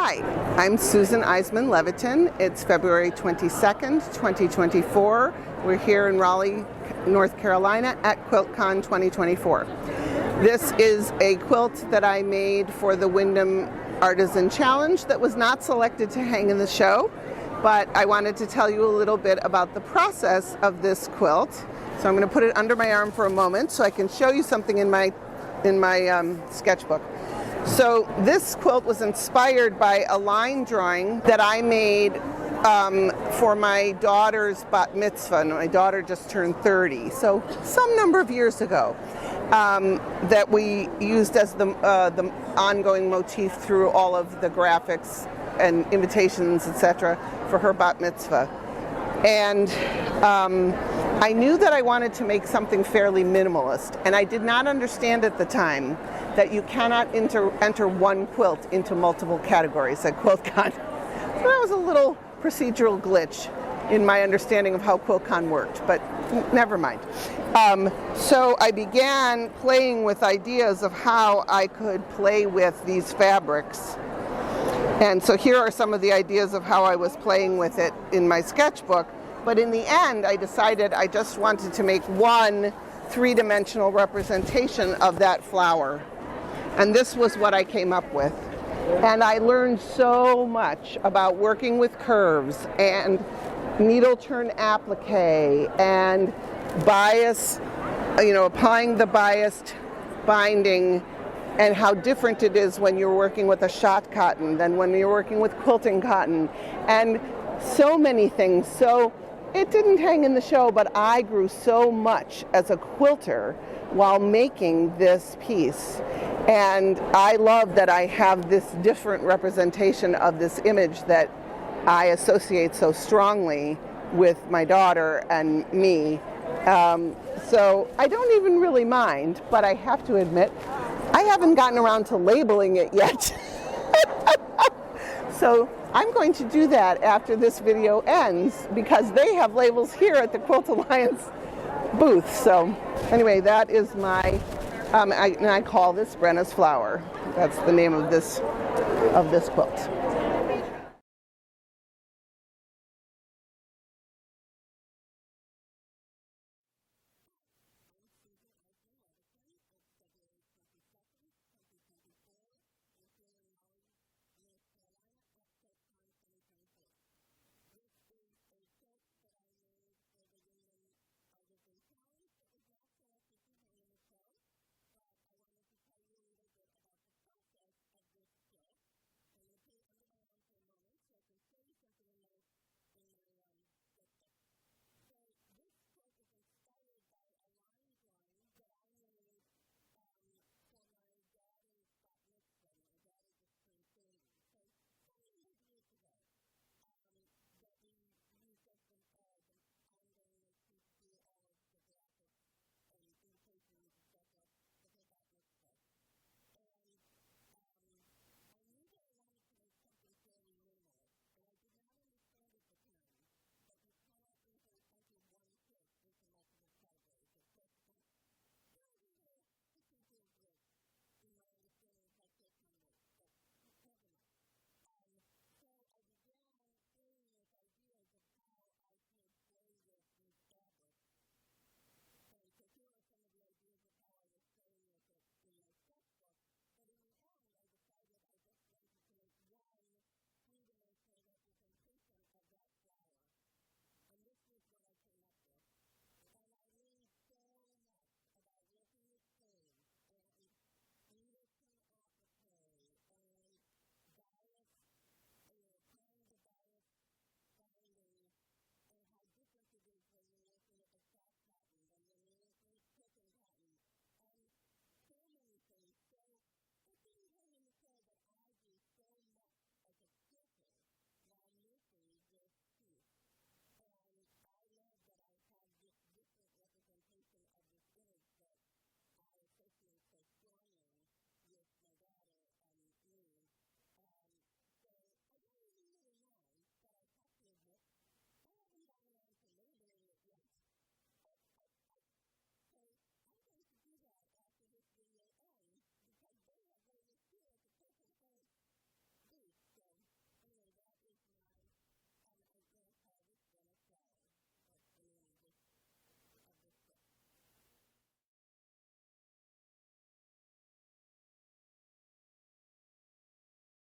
Hi, I'm Susan Eiseman Levitin. It's February 22nd, 2024. We're here in Raleigh, North Carolina at QuiltCon 2024. This is a quilt that I made for the Wyndham Artisan Challenge that was not selected to hang in the show, but I wanted to tell you a little bit about the process of this quilt. So I'm going to put it under my arm for a moment so I can show you something in my sketchbook. So this quilt was inspired by a line drawing that I made for my daughter's bat mitzvah. My daughter just turned 30, so some number of years ago, that we used as the ongoing motif through all of the graphics and invitations, etc., for her bat mitzvah. And I knew that I wanted to make something fairly minimalist, and I did not understand at the time that you cannot enter one quilt into multiple categories at QuiltCon. So that was a little procedural glitch in my understanding of how QuiltCon worked, but never mind. So I began playing with ideas of how I could play with these fabrics. And so here are some of the ideas of how I was playing with it in my sketchbook. But in the end, I decided I just wanted to make one three-dimensional representation of that flower. And this was what I came up with. And I learned so much about working with curves and needle turn applique and bias, applying the biased binding, and how different it is when you're working with a shot cotton than when you're working with quilting cotton, and so many things. So it didn't hang in the show, but I grew so much as a quilter while making this piece. And I love that I have this different representation of this image that I associate so strongly with my daughter and me. So I don't even really mind, but I have to admit, I haven't gotten around to labeling it yet. So I'm going to do that after this video ends, because they have labels here at the Quilt Alliance booth. So anyway, that is my, I call this Brenna's Flower. That's the name of this quilt.